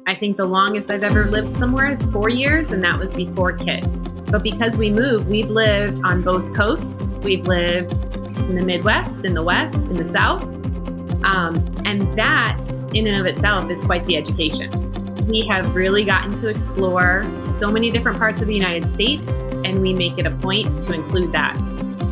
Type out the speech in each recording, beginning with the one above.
I think the longest I've ever lived somewhere is 4 years, and that was before kids. But because we moved, we've lived on both coasts. We've lived in the Midwest, in the West, in the South. And that in and of itself is quite the education. We have really gotten to explore so many different parts of the United States, and we make it a point to include that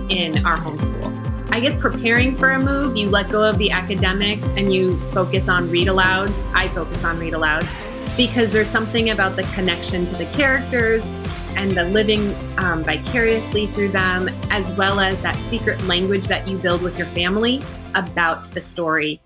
in our homeschool. I guess preparing for a move, you let go of the academics and you focus on read alouds. I focus on read alouds because there's something about the connection to the characters and the living vicariously through them, as well as that secret language that you build with your family about the story.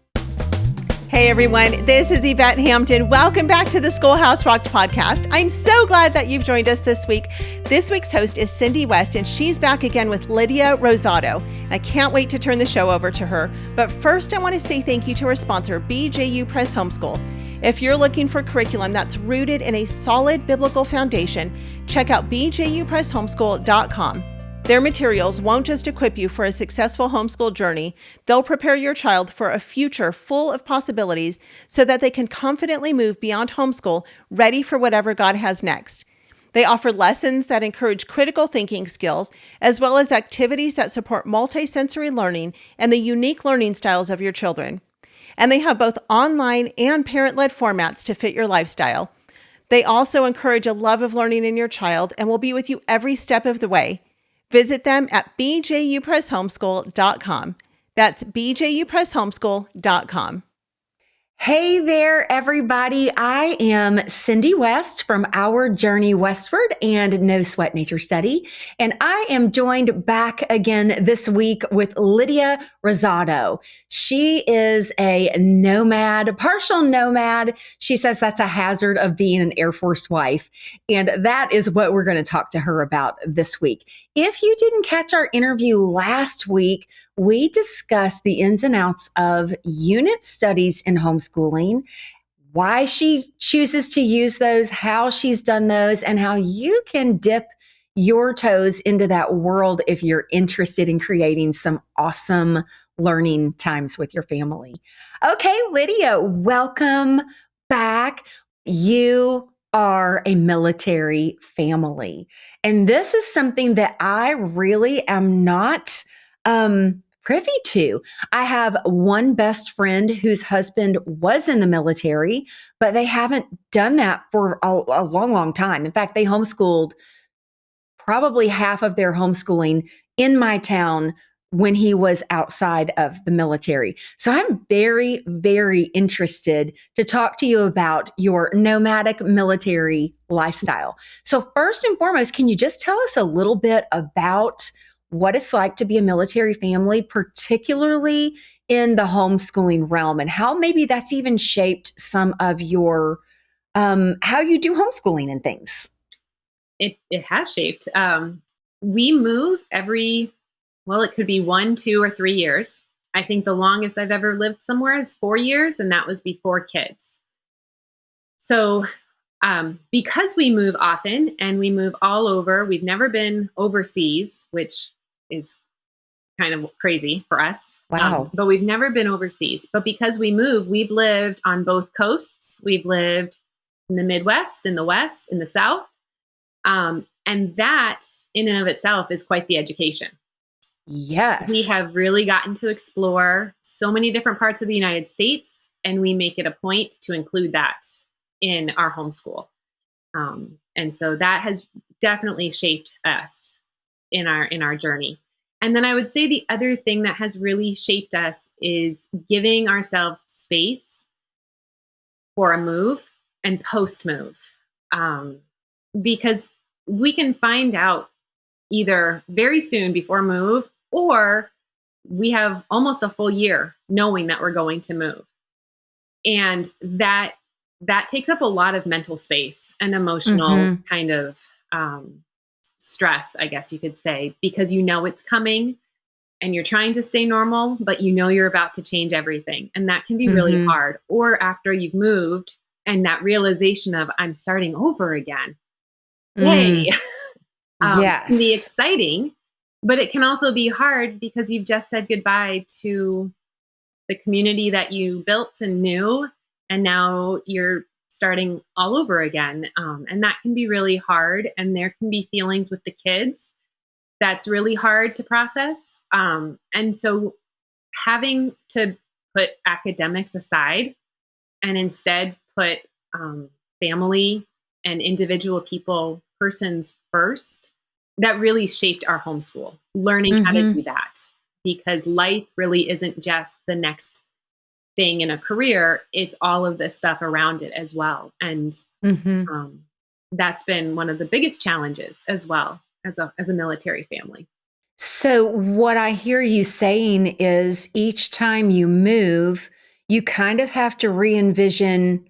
Hey everyone, this is Yvette Hampton. Welcome back to the Schoolhouse Rocked podcast. I'm so glad that you've joined us this week. This week's host is Cindy West, and she's back again with Lydia Rosado. I can't wait to turn the show over to her. But first, I want to say thank you to our sponsor, BJU Press Homeschool. If you're looking for curriculum that's rooted in a solid biblical foundation, check out bjupresshomeschool.com. Their materials won't just equip you for a successful homeschool journey, they'll prepare your child for a future full of possibilities so that they can confidently move beyond homeschool, ready for whatever God has next. They offer lessons that encourage critical thinking skills, as well as activities that support multisensory learning and the unique learning styles of your children. And they have both online and parent-led formats to fit your lifestyle. They also encourage a love of learning in your child and will be with you every step of the way. Visit them at bjupresshomeschool.com. That's bjupresshomeschool.com. Hey there, everybody. I am Cindy West from Our Journey Westward and No Sweat Nature Study. And I am joined back again this week with Lydia Rosado. She is a nomad, partial nomad. She says that's a hazard of being an Air Force wife. And that is what we're going to talk to her about this week. If you didn't catch our interview last week, we discussed the ins and outs of unit studies in homeschooling, why she chooses to use those, how she's done those, and how you can dip your toes into that world if you're interested in creating some awesome learning times with your family. Okay, Lydia, welcome back. You are a military family. And this is something that I really am not privy to. I have one best friend whose husband was in the military, but they haven't done that for a long, long time. In fact, they homeschooled probably half of their homeschooling in my town when he was outside of the military. So I'm very, very interested to talk to you about your nomadic military lifestyle. So first and foremost, can you just tell us a little bit about what it's like to be a military family, particularly in the homeschooling realm, and how maybe that's even shaped some of your, how you do homeschooling and things? It has shaped. We move every, it could be 1, 2, or 3 years. I think the longest I've ever lived somewhere is 4 years, and that was before kids. So because we move often and we move all over, we've never been overseas, which is kind of crazy for us. Wow. But we've never been overseas. But because we move, we've lived on both coasts. We've lived in the Midwest, in the West, in the South. And that in and of itself is quite the education. Yes. We have really gotten to explore so many different parts of the United States, and we make it a point to include that in our homeschool. And so that has definitely shaped us in our journey. And then I would say the other thing that has really shaped us is giving ourselves space for a move and post-move. Because we can find out either very soon before move, or we have almost a full year knowing that we're going to move. And that takes up a lot of mental space and emotional kind of stress, I guess you could say, because you know it's coming and you're trying to stay normal, but you know you're about to change everything. And that can be really hard. Or after you've moved and that realization of I'm starting over again. Yay. Yes. Can be exciting, but it can also be hard because you've just said goodbye to the community that you built and knew, and now you're starting all over again. And that can be really hard. And there can be feelings with the kids that's really hard to process. And so having to put academics aside and instead put family and individual persons first, that really shaped our homeschool, learning how to do that. Because life really isn't just the next thing in a career, it's all of this stuff around it as well. And that's been one of the biggest challenges as well as a military family. So what I hear you saying is each time you move, you kind of have to re-envision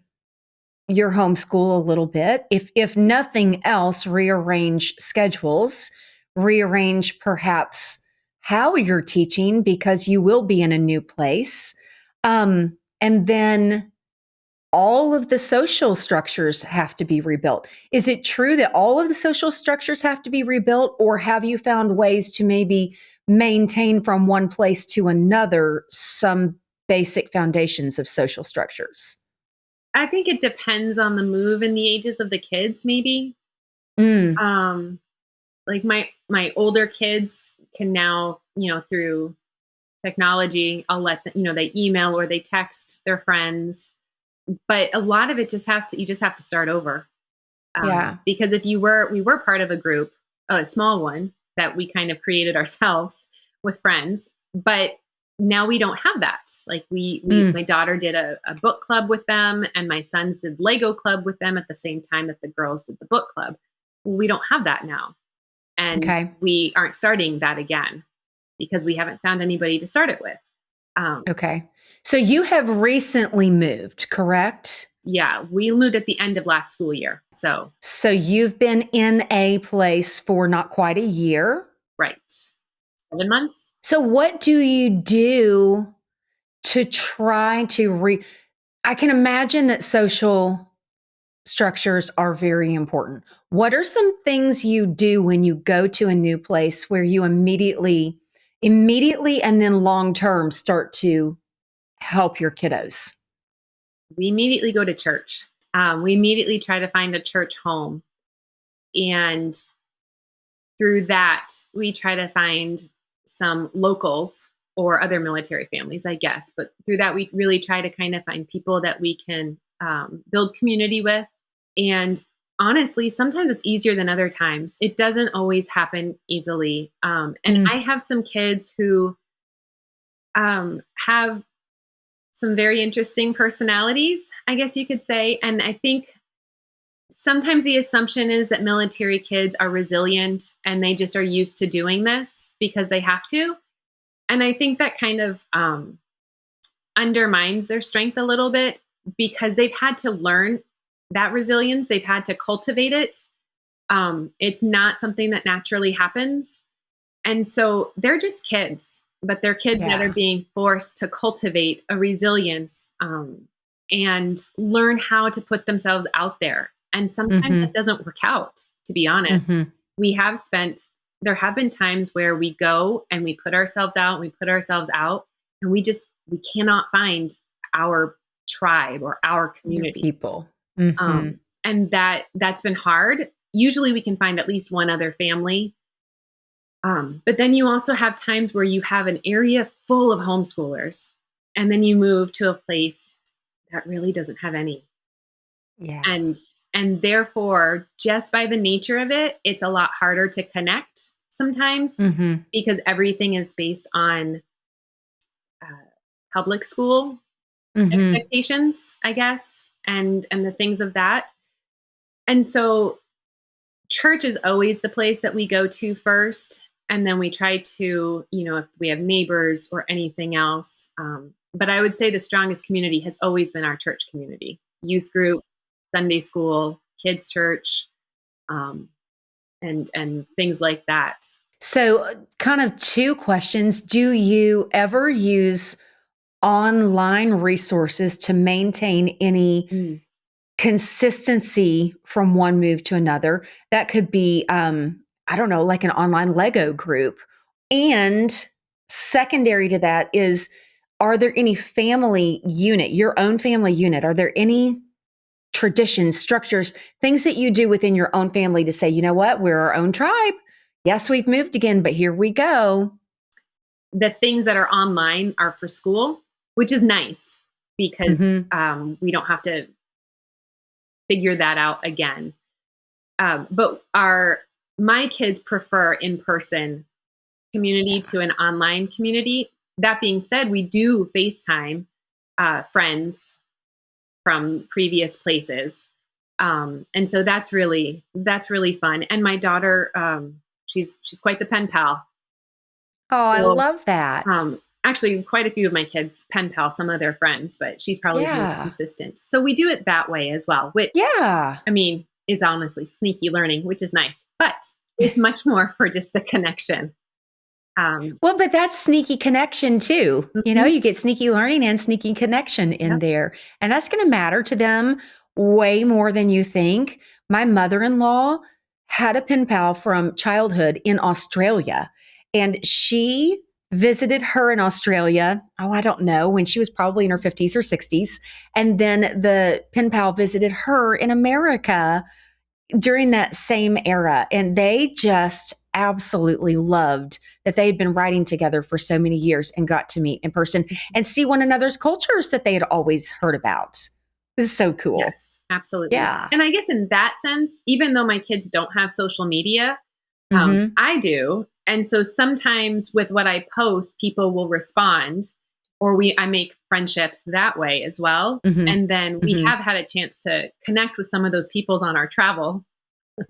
your homeschool a little bit. If nothing else, rearrange schedules, rearrange perhaps how you're teaching because you will be in a new place. And then all of the social structures have to be rebuilt. Is it true that all of the social structures have to be rebuilt, or have you found ways to maybe maintain from one place to another some basic foundations of social structures? I think it depends on the move and the ages of the kids, maybe. Like my older kids can now, through technology, I'll let them, they email or they text their friends. But a lot of it you just have to start over. Because we were part of a group, a small one that we kind of created ourselves with friends, but now we don't have that. Like my daughter did a book club with them, and my sons did Lego club with them at the same time that the girls did the book club. We don't have that now. And we aren't starting that again because we haven't found anybody to start it with. Okay. So you have recently moved, correct? Yeah, we moved at the end of last school year. So you've been in a place for not quite a year. Right. 7 months. So what do you do to try to I can imagine that social structures are very important. What are some things you do when you go to a new place where you immediately and then long-term start to help your kiddos? We immediately go to church. We immediately try to find a church home. And through that, we try to find some locals or other military families, I guess. But through that, we really try to kind of find people that we can build community with. And honestly, sometimes it's easier than other times. It doesn't always happen easily. And I have some kids who have some very interesting personalities, I guess you could say. And I think sometimes the assumption is that military kids are resilient and they just are used to doing this because they have to. And I think that kind of undermines their strength a little bit because they've had to learn that resilience. They've had to cultivate it. It's not something that naturally happens. And so they're just kids, but they're kids that are being forced to cultivate a resilience and learn how to put themselves out there. And sometimes it doesn't work out, to be honest. There have been times where we go and we put ourselves out and we cannot find our tribe or our community. Your people. And that's been hard. Usually we can find at least one other family. But then you also have times where you have an area full of homeschoolers and then you move to a place that really doesn't have any. Yeah. And therefore, just by the nature of it, it's a lot harder to connect sometimes because everything is based on public school expectations, I guess, and the things of that. And so church is always the place that we go to first. And then we try to, if we have neighbors or anything else. But I would say the strongest community has always been our church community, youth group, Sunday school, kids church, and things like that. So kind of two questions. Do you ever use online resources to maintain any consistency from one move to another? That could be, I don't know, like an online Lego group. And secondary to that is, are there any family unit, your own family unit? Are there any traditions, structures, things that you do within your own family to say, you know what, we're our own tribe. Yes, we've moved again, but here we go. The things that are online are for school, which is nice because we don't have to figure that out again. But my kids prefer in-person community to an online community. That being said, we do FaceTime friends from previous places. And so that's really fun. And my daughter, she's quite the pen pal. Oh, I love that. Actually, quite a few of my kids pen pal some of their friends, but she's probably the most consistent. So we do it that way as well, which, I mean, is honestly sneaky learning, which is nice, but it's much more for just the connection. Well, but that's sneaky connection too. You know, you get sneaky learning and sneaky connection in there. And that's going to matter to them way more than you think. My mother-in-law had a pen pal from childhood in Australia, and she visited her in Australia, I don't know, when she was probably in her 50s or 60s. And then the pen pal visited her in America during that same era. And they just absolutely loved that they had been writing together for so many years and got to meet in person and see one another's cultures that they had always heard about. This is so cool. Yes, absolutely. Yeah. And I guess in that sense, even though my kids don't have social media, I do. And so sometimes with what I post, people will respond, or I make friendships that way as well. And then we have had a chance to connect with some of those peoples on our travel.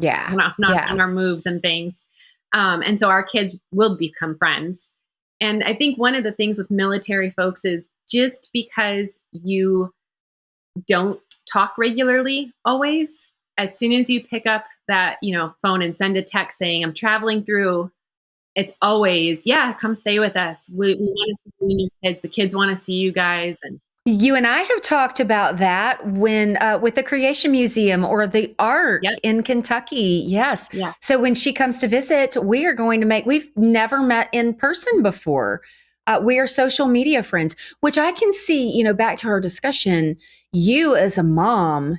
On our moves and things. And so our kids will become friends. And I think one of the things with military folks is just because you don't talk regularly always, as soon as you pick up that, phone and send a text saying, I'm traveling through, it's always, come stay with us. We want to see you and your kids. The kids want to see you guys. And you and I have talked about that when with the Creation Museum or the Ark in Kentucky. Yes. Yeah. So when she comes to visit, we've never met in person before. We are social media friends, which I can see, back to our discussion, you as a mom,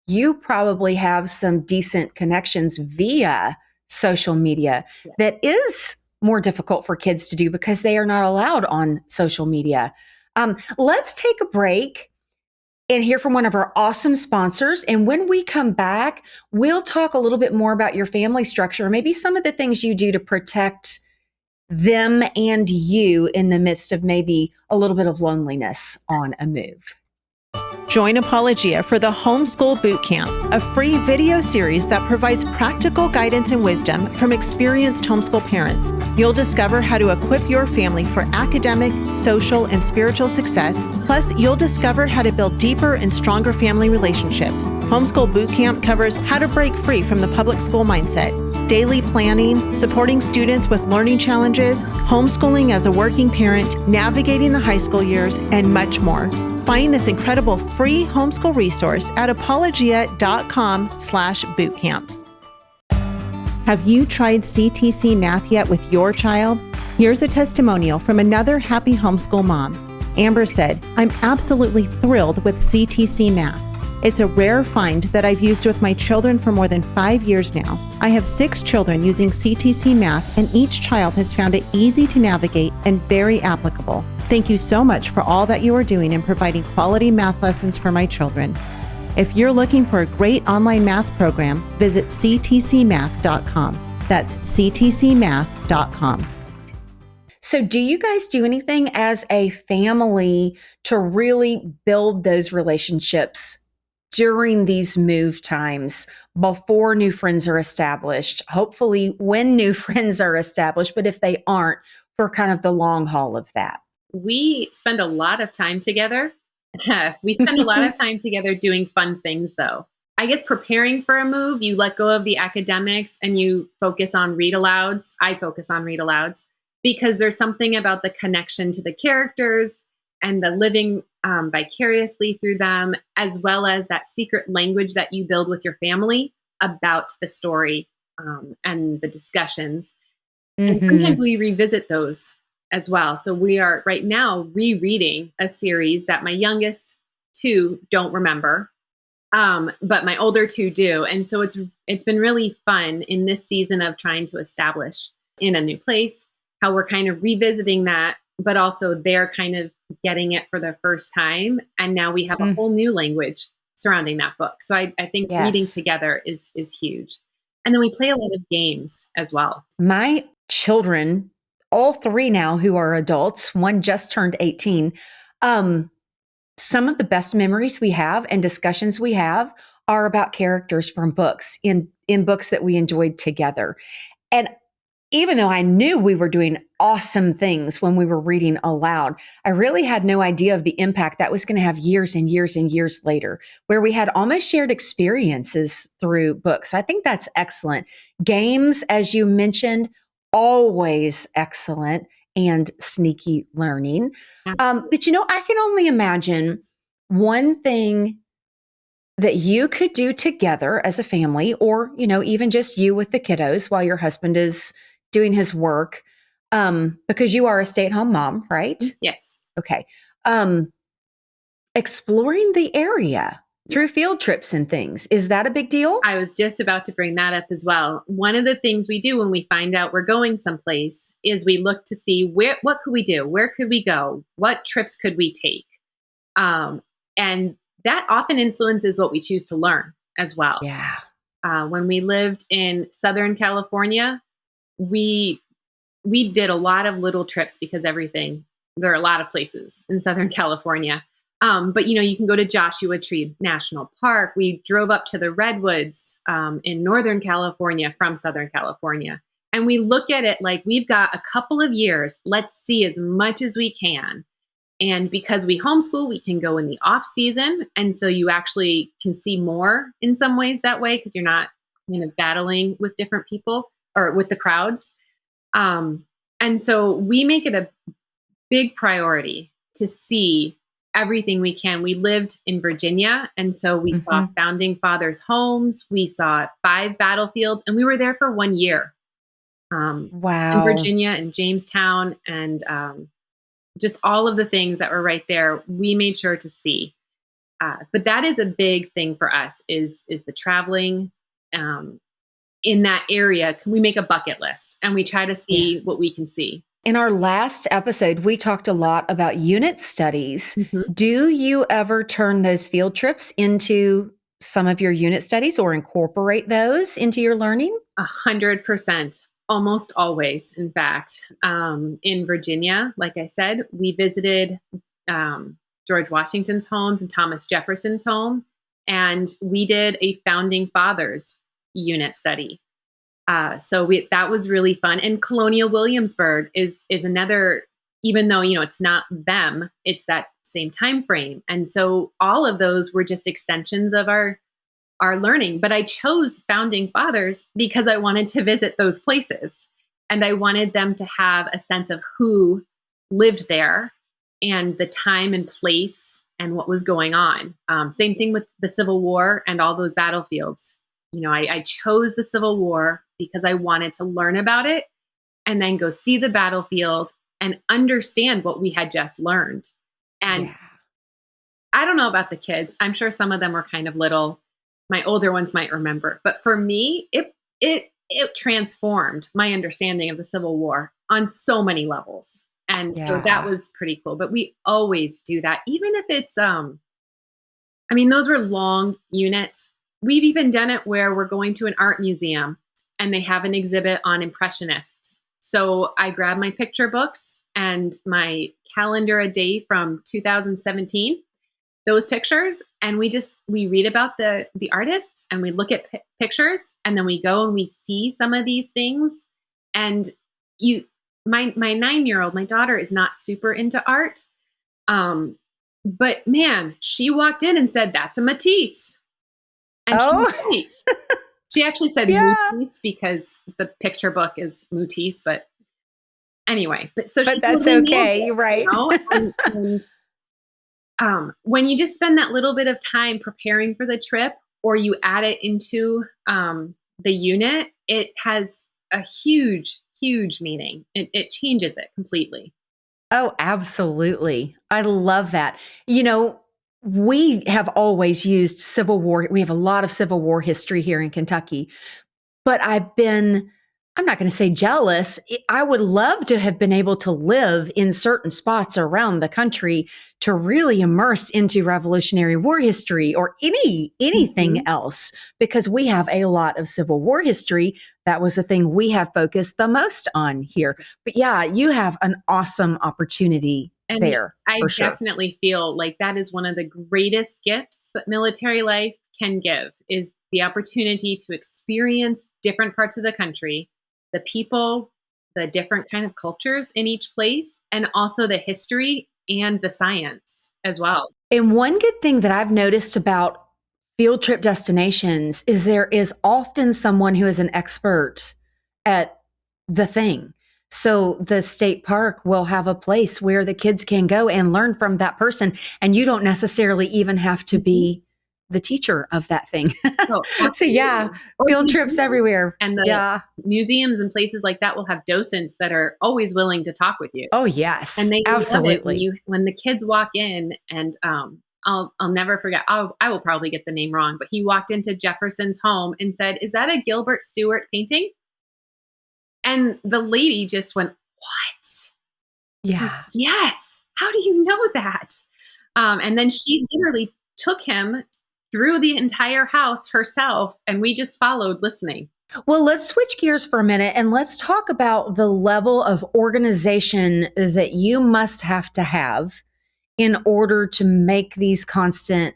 you probably have some decent connections via social media that is more difficult for kids to do because they are not allowed on social media. Let's take a break and hear from one of our awesome sponsors. And when we come back, we'll talk a little bit more about your family structure, maybe some of the things you do to protect them and you in the midst of maybe a little bit of loneliness on a move. Join Apologia for the Homeschool Bootcamp, a free video series that provides practical guidance and wisdom from experienced homeschool parents. You'll discover how to equip your family for academic, social, and spiritual success. Plus, you'll discover how to build deeper and stronger family relationships. Homeschool Bootcamp covers how to break free from the public school mindset, daily planning, supporting students with learning challenges, homeschooling as a working parent, navigating the high school years, and much more. Find this incredible free homeschool resource at apologia.com/bootcamp. Have you tried CTC Math yet with your child? Here's a testimonial from another happy homeschool mom. Amber said, I'm absolutely thrilled with CTC Math. It's a rare find that I've used with my children for more than 5 years now. I have 6 children using CTC Math, and each child has found it easy to navigate and very applicable. Thank you so much for all that you are doing in providing quality math lessons for my children. If you're looking for a great online math program, visit ctcmath.com. That's ctcmath.com. So do you guys do anything as a family to really build those relationships during these move times before new friends are established? Hopefully when new friends are established, but if they aren't, for kind of the long haul of that. We spend a lot of time together. We spend a lot of time together doing fun things, though. I guess preparing for a move, you let go of the academics and you focus on read alouds. I focus on read alouds because there's something about the connection to the characters and the living vicariously through them, as well as that secret language that you build with your family about the story and the discussions. And sometimes we revisit those as well. So we are right now rereading a series that my youngest 2 don't remember. But my older two do. And so it's been really fun in this season of trying to establish in a new place, how we're kind of revisiting that, but also they're kind of getting it for the first time. And now we have a whole new language surrounding that book. So I think reading together is huge. And then we play a lot of games as well. My children, all three now who are adults, one just turned 18. Some of the best memories we have and discussions we have are about characters from books in books that we enjoyed together. And even though I knew we were doing awesome things when we were reading aloud, I really had no idea of the impact that was going to have years and years and years later, where we had almost shared experiences through books. I think that's excellent. Games, as you mentioned, always excellent, and sneaky learning. But I can only imagine one thing that you could do together as a family, or, even just you with the kiddos while your husband is doing his work, because you are a stay-at-home mom, right? Yes. Okay. Exploring the area through field trips and things. Is that a big deal? I was just about to bring that up as well. One of the things we do when we find out we're going someplace is we look to see what could we do? Where could we go? What trips could we take? And that often influences what we choose to learn as well. Yeah. When we lived in Southern California, we did a lot of little trips because there are a lot of places in Southern California. But you can go to Joshua Tree National Park. We drove up to the Redwoods in Northern California from Southern California. And we look at it like we've got a couple of years. Let's see as much as we can. And because we homeschool, we can go in the off season. And so you actually can see more in some ways that way, because you're not battling with different people or with the crowds. And so we make it a big priority to see everything we can. We lived in Virginia, and so we saw founding fathers' homes. We saw 5 battlefields, and we were there for 1 year. Wow. In Virginia and Jamestown, and just all of the things that were right there, we made sure to see. But that is a big thing for us is the traveling in that area. We make a bucket list, and we try to see what we can see. In our last episode, we talked a lot about unit studies. Do you ever turn those field trips into some of your unit studies or incorporate those into your learning? 100%. Almost always, in fact. In Virginia, like I said, we visited George Washington's homes and Thomas Jefferson's home, and we did a founding fathers unit study. So that was really fun. And Colonial Williamsburg is another, even though, it's not them, it's that same time frame. And so all of those were just extensions of our learning. But I chose founding fathers because I wanted to visit those places, and I wanted them to have a sense of who lived there and the time and place and what was going on. Same thing with the Civil War and all those battlefields. I chose the Civil War because I wanted to learn about it and then go see the battlefield and understand what we had just learned. And I don't know about the kids. I'm sure some of them were kind of little. My older ones might remember. But for me, it transformed my understanding of the Civil War on so many levels. And so that was pretty cool. But we always do that, even if it's, those were long units. We've even done it where we're going to an art museum and they have an exhibit on Impressionists. So I grab my picture books and my calendar a day from 2017, those pictures, and we read about the artists, and we look at pictures, and then we go and we see some of these things. And my 9-year-old, my daughter, is not super into art. But man, she walked in and said, "That's a Matisse." And she was right. She actually said Matisse because the picture book is Matisse, but anyway. But that's okay. You're right. And when you just spend that little bit of time preparing for the trip, or you add it into the unit, it has a huge, huge meaning. It changes it completely. Oh, absolutely. I love that. we have always used Civil War. We have a lot of Civil War history here in Kentucky, but I'm not going to say jealous. I would love to have been able to live in certain spots around the country to really immerse into Revolutionary War history or anything else, because we have a lot of Civil War history. That was the thing we have focused the most on here. But yeah, you have an awesome opportunity And there. I for sure. definitely feel like that is one of the greatest gifts that military life can give, is the opportunity to experience different parts of the country, the people, the different kind of cultures in each place, and also the history and the science as well. And one good thing that I've noticed about field trip destinations is there is often someone who is an expert at the thing. So the state park will have a place where the kids can go and learn from that person. And you don't necessarily even have to be the teacher of that thing. Oh, So yeah, Or field museums. trips everywhere. And the museums and places like that will have docents that are always willing to talk with you. Oh yes, And they love it absolutely. when the kids walk in, and I'll never forget. I will probably get the name wrong, but he walked into Jefferson's home and said, "Is that a Gilbert Stuart painting?" And the lady just went, "What?" Yeah. Yes. How do you know that? And then she literally took him through the entire house herself, and we just followed, listening. Well, let's switch gears for a minute and let's talk about the level of organization that you must have to have in order to make these constant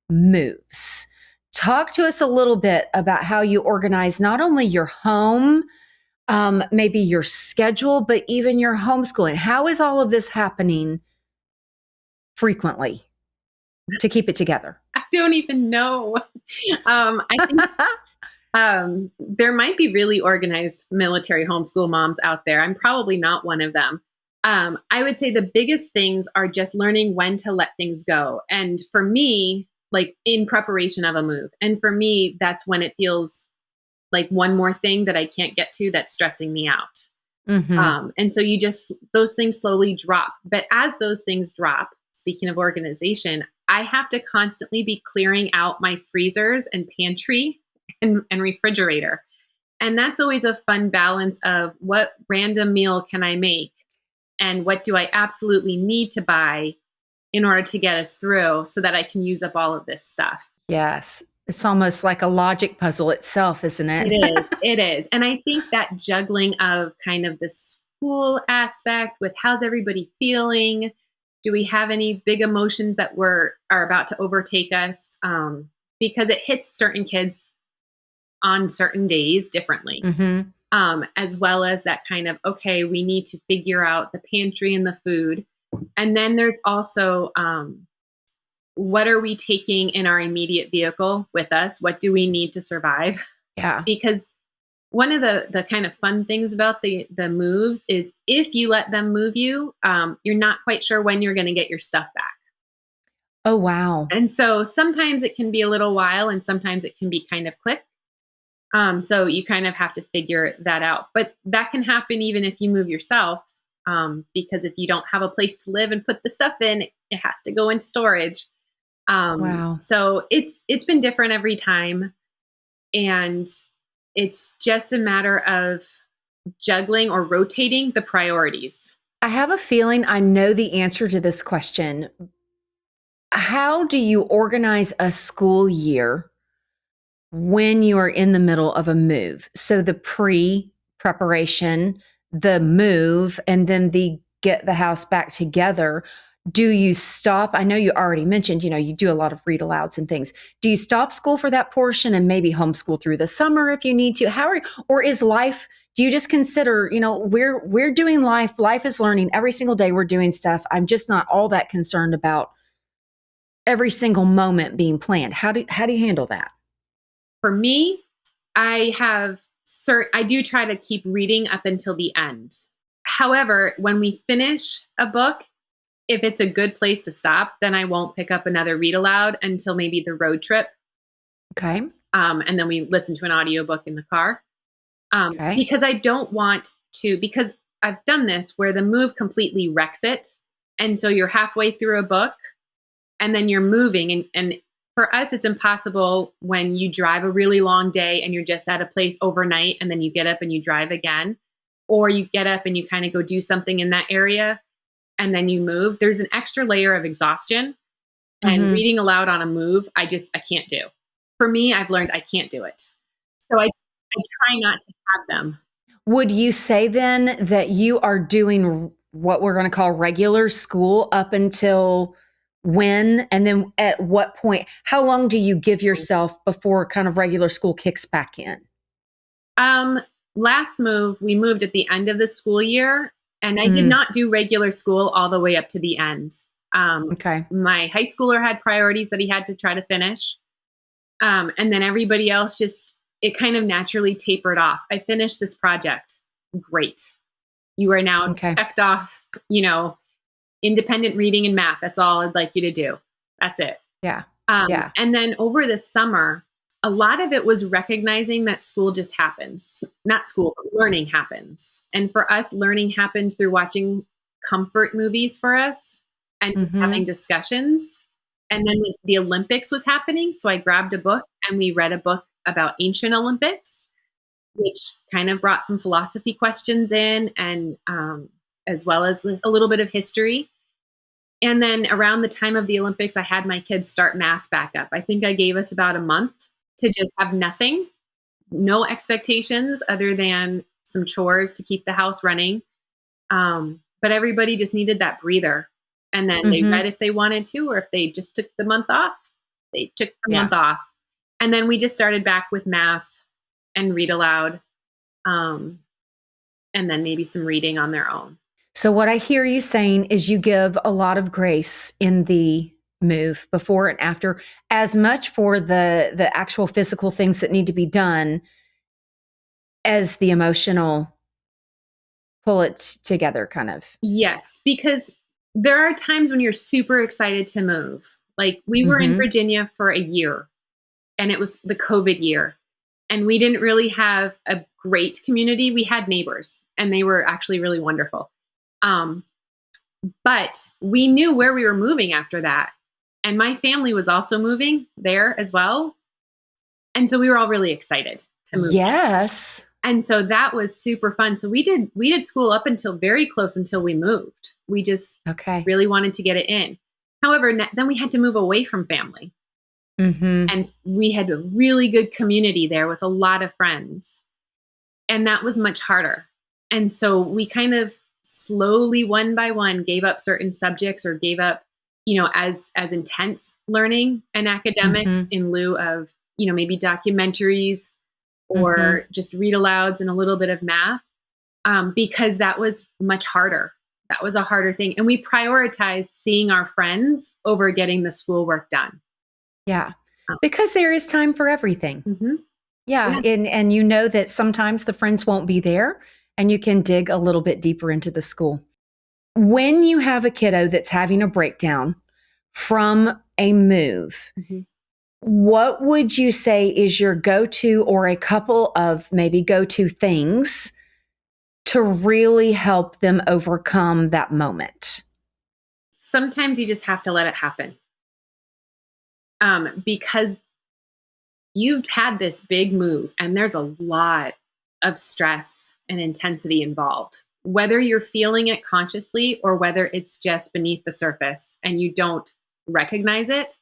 moves. Talk to us a little bit about how you organize not only your home, maybe your schedule, but even your homeschooling. How is all of this happening frequently to keep it together? I don't even know. I think there might be really organized military homeschool moms out there. I'm probably not one of them. I would say the biggest things are just learning when to let things go. And for me, like in preparation of a move, and for me, that's when it feels like one more thing that I can't get to that's stressing me out. And so those things slowly drop. But as those things drop, speaking of organization, I have to constantly be clearing out my freezers and pantry and refrigerator. And that's always a fun balance of what random meal can I make and what do I absolutely need to buy in order to get us through so that I can use up all of this stuff. Yes. It's almost like a logic puzzle itself, isn't it? It is. It is. And I think that juggling of kind of the school aspect with how's everybody feeling? Do we have any big emotions that are about to overtake us? Because it hits certain kids on certain days differently. As well as that kind of, okay, we need to figure out the pantry and the food. And then there's also, what are we taking in our immediate vehicle with us? What do we need to survive? Yeah. Because one of the kind of fun things about the moves is if you let them move you, you're not quite sure when you're going to get your stuff back. Oh, wow. And so sometimes it can be a little while and sometimes it can be kind of quick. So you kind of have to figure that out. But that can happen even if you move yourself, because if you don't have a place to live and put the stuff in, it has to go into storage. Wow. So it's been different every time. And it's just a matter of juggling or rotating the priorities. I have a feeling I know the answer to this question. How do you organize a school year when you are in the middle of a move? So the pre-preparation, the move, and then the get the house back together. Do you stop? I know you already mentioned, you do a lot of read alouds and things. Do you stop school for that portion and maybe homeschool through the summer if you need to? Or is life, do you just consider, we're doing life. Life is learning every single day. We're doing stuff. I'm just not all that concerned about every single moment being planned. How do you handle that? For me, I do try to keep reading up until the end. However, when we finish a book, if it's a good place to stop, then I won't pick up another read aloud until maybe the road trip. Okay. And then we listen to an audiobook in the car. Okay. Because I don't want to, because I've done this where the move completely wrecks it. And so you're halfway through a book and then you're moving. And for us, it's impossible when you drive a really long day and you're just at a place overnight and then you get up and you drive again, or you get up and you kind of go do something in that area and then you move. There's an extra layer of exhaustion, and reading aloud on a move, I can't do. For me, I've learned I can't do it. So I try not to have them. Would you say then that you are doing what we're going to call regular school up until when? And then at what point, how long do you give yourself before kind of regular school kicks back in? Last move, we moved at the end of the school year, and I did not do regular school all the way up to the end. Okay. My high schooler had priorities that he had to try to finish. And then everybody else it kind of naturally tapered off. I finished this project. Great. You are now checked off, independent reading and math. That's all I'd like you to do. That's it. Yeah. And then over the summer, a lot of it was recognizing that school just happens. Not school, but learning happens. And for us, learning happened through watching comfort movies for us and just having discussions. And then the Olympics was happening. So I grabbed a book and we read a book about ancient Olympics, which kind of brought some philosophy questions in, and as well as a little bit of history. And then around the time of the Olympics, I had my kids start math back up. I think I gave us about a month to just have nothing, no expectations other than some chores to keep the house running. But everybody just needed that breather. And then they read if they wanted to, or if they just took the month off, they took the month off. And then we just started back with math and read aloud. And then maybe some reading on their own. So what I hear you saying is you give a lot of grace in the move before and after, as much for the actual physical things that need to be done as the emotional pull it together kind of. Yes, because there are times when you're super excited to move. Like we were in Virginia for a year, and it was the COVID year, and we didn't really have a great community. We had neighbors, and they were actually really wonderful. But we knew where we were moving after that. And my family was also moving there as well. And so we were all really excited to move. Yes. And so that was super fun. So we did school up until very close until we moved. We just really wanted to get it in. However, then we had to move away from family. And we had a really good community there with a lot of friends. And that was much harder. And so we kind of slowly, one by one, gave up certain subjects, or gave up, as intense learning and academics in lieu of, maybe documentaries or just read alouds and a little bit of math, because that was much harder. That was a harder thing. And we prioritized seeing our friends over getting the schoolwork done. Yeah. Because there is time for everything. Yeah. And you know that sometimes the friends won't be there, and you can dig a little bit deeper into the school. When you have a kiddo that's having a breakdown from a move, what would you say is your go-to, or a couple of maybe go-to things to really help them overcome that moment? Sometimes you just have to let it happen. Because you've had this big move, and there's a lot of stress and intensity involved, whether you're feeling it consciously or whether it's just beneath the surface and you don't recognize it.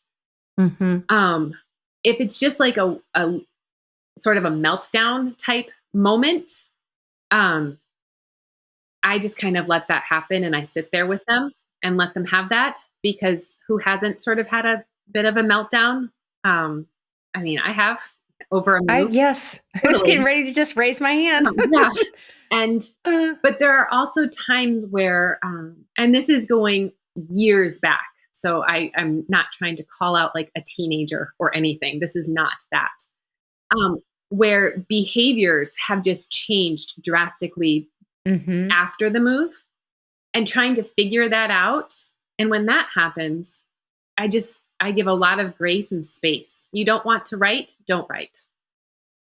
If it's just like a sort of a meltdown type moment, I just kind of let that happen, and I sit there with them and let them have that, because who hasn't sort of had a bit of a meltdown? I mean, I have over a move. Yes. I was getting ready to just raise my hand. Yeah. And, but there are also times where, and this is going years back. So I'm not trying to call out like a teenager or anything. This is not that. Where behaviors have just changed drastically after the move, and trying to figure that out. And when that happens, I give a lot of grace and space. You don't want to write? Don't write.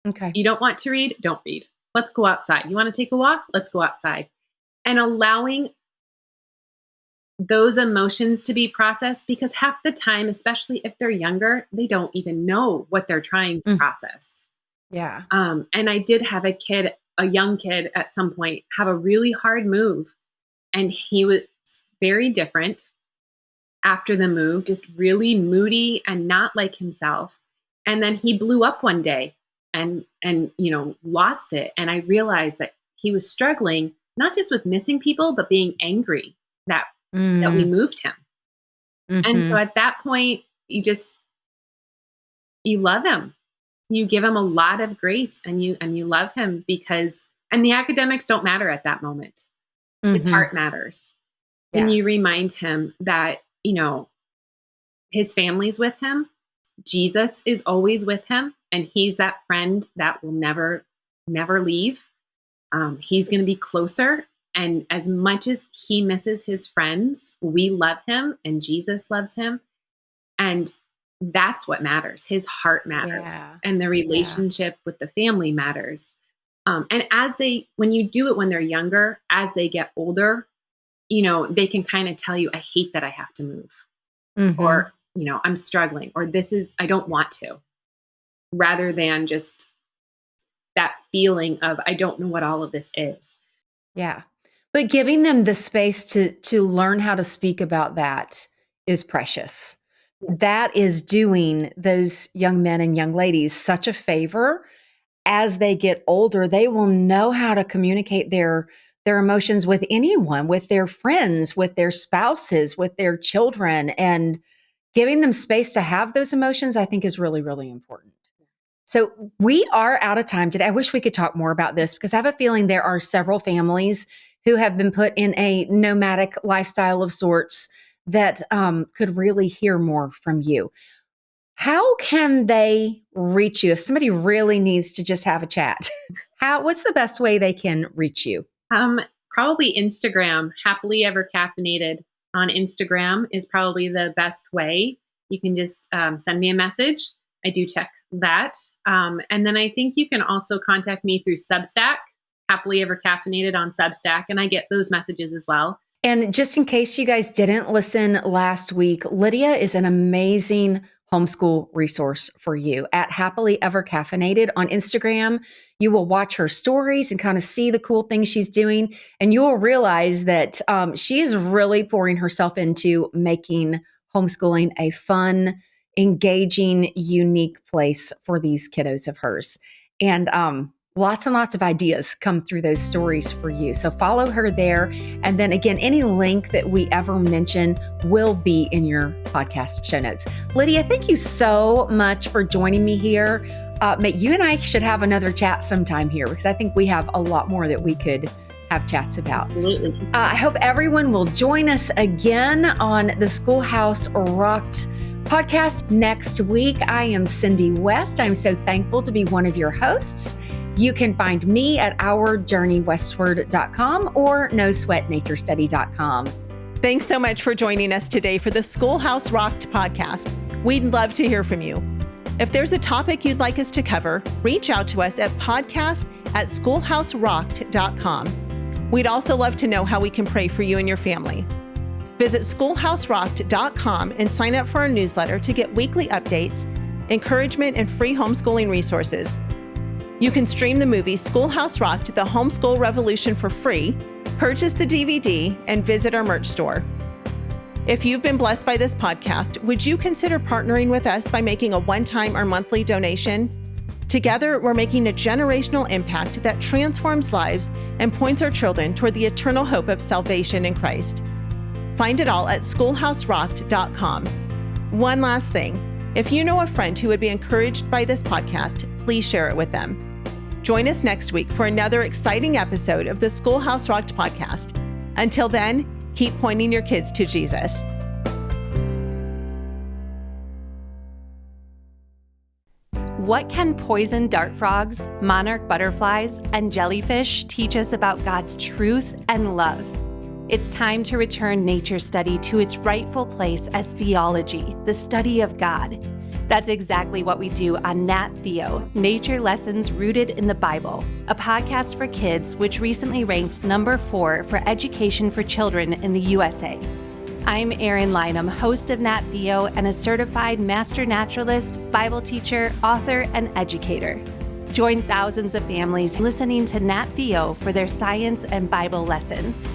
Okay. You don't want to read? Don't read. Let's go outside. You want to take a walk? Let's go outside. And allowing those emotions to be processed, because half the time, especially if they're younger, they don't even know what they're trying to process. Yeah. And I did have a young kid at some point, have a really hard move. And he was very different after the move, just really moody and not like himself. And then he blew up one day and lost it. And I realized that he was struggling, not just with missing people, but being angry that we moved him. And so at that point, you love him. You give him a lot of grace, and you love him, and the academics don't matter at that moment. His heart matters. Yeah. And you remind him that, his family's with him. Jesus is always with him, and he's that friend that will never leave. He's going to be closer. And as much as he misses his friends, we love him, and Jesus loves him. And that's what matters. His heart matters, and the relationship with the family matters. And when you do it when they're younger, as they get older, they can kind of tell you, I hate that I have to move, or, I'm struggling, or I don't want to, rather than just that feeling of, I don't know what all of this is. Yeah. But giving them the space to learn how to speak about that is precious. That is doing those young men and young ladies such a favor. As they get older, they will know how to communicate their emotions with anyone, with their friends, with their spouses, with their children, and giving them space to have those emotions, I think, is really, really important. So we are out of time today. I wish we could talk more about this, because I have a feeling there are several families who have been put in a nomadic lifestyle of sorts that could really hear more from you. How can they reach you if somebody really needs to just have a chat? What's the best way they can reach you? Probably Instagram. Happily Ever Caffeinated on Instagram is probably the best way. You can just send me a message. I do check that. And then I think you can also contact me through Substack, Happily Ever Caffeinated on Substack, and I get those messages as well. And just in case you guys didn't listen last week, Lydia is an amazing homeschool resource for you at Happily Ever Caffeinated on Instagram. You will watch her stories and kind of see the cool things she's doing. And you will realize that she is really pouring herself into making homeschooling a fun, engaging, unique place for these kiddos of hers. And lots and lots of ideas come through those stories for you. So follow her there. And then again, any link that we ever mention will be in your podcast show notes. Lydia, thank you so much for joining me here. You and I should have another chat sometime here, because I think we have a lot more that we could have chats about. Absolutely. I hope everyone will join us again on the Schoolhouse Rocked podcast next week. I am Cindy West. I'm so thankful to be one of your hosts. You can find me at ourjourneywestward.com or nosweatnaturestudy.com. Thanks so much for joining us today for the Schoolhouse Rocked podcast. We'd love to hear from you. If there's a topic you'd like us to cover, reach out to us at podcast@schoolhouserocked.com. We'd also love to know how we can pray for you and your family. Visit schoolhouserocked.com and sign up for our newsletter to get weekly updates, encouragement, and free homeschooling resources. You can stream the movie Schoolhouse Rocked: The Homeschool Revolution for free, purchase the DVD, and visit our merch store. If you've been blessed by this podcast, would you consider partnering with us by making a one-time or monthly donation? Together, we're making a generational impact that transforms lives and points our children toward the eternal hope of salvation in Christ. Find it all at schoolhouserocked.com. One last thing. If you know a friend who would be encouraged by this podcast, please share it with them. Join us next week for another exciting episode of the Schoolhouse Rocked podcast. Until then, keep pointing your kids to Jesus. What can poison dart frogs, monarch butterflies, and jellyfish teach us about God's truth and love? It's time to return nature study to its rightful place as theology, the study of God. That's exactly what we do on Nat Theo, Nature Lessons Rooted in the Bible, a podcast for kids which recently ranked number 4 for education for children in the USA. I'm Erin Lynham, host of Nat Theo and a certified master naturalist, Bible teacher, author, and educator. Join thousands of families listening to Nat Theo for their science and Bible lessons.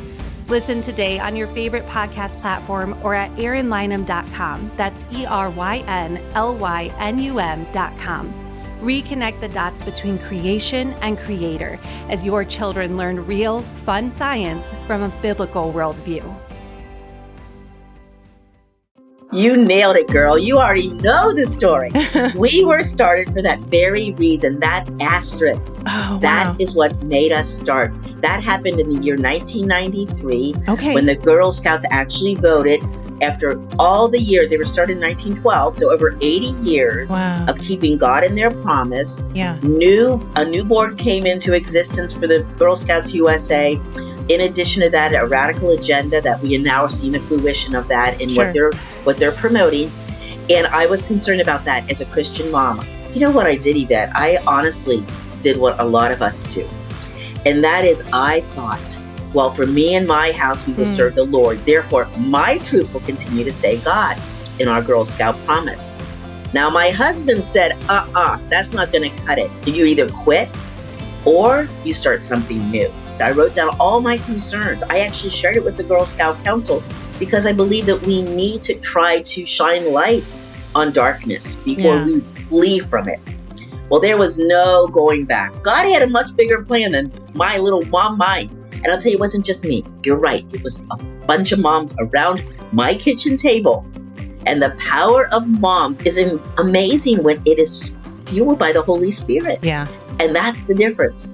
Listen today on your favorite podcast platform or at erinlynham.com. That's ERYNLYNUM.com. Reconnect the dots between creation and creator as your children learn real, fun science from a biblical worldview. You nailed it, girl. You already know the story. We were started for that very reason, that asterisk. Oh, wow. That is what made us start. That happened in the year 1993 Okay. when the Girl Scouts actually voted. After all the years, they were started in 1912, so over 80 years Wow. of keeping God in their promise. Yeah. A new board came into existence for the Girl Scouts USA. In addition to that, a radical agenda that we are now seeing the fruition of that in Sure. what they're promoting. And I was concerned about that as a Christian mom. You know what I did, Yvette? I honestly did what a lot of us do. And that is, I thought, well, for me and my house, we will serve the Lord. Therefore, my troop will continue to say God in our Girl Scout promise. Now, my husband said, that's not going to cut it. You either quit or you start something new. I wrote down all my concerns. I actually shared it with the Girl Scout Council because I believe that we need to try to shine light on darkness before we flee from it. Well, there was no going back. God had a much bigger plan than my little mom mind. And I'll tell you, it wasn't just me. You're right. It was a bunch of moms around my kitchen table. And the power of moms is amazing when it is fueled by the Holy Spirit. Yeah. And that's the difference.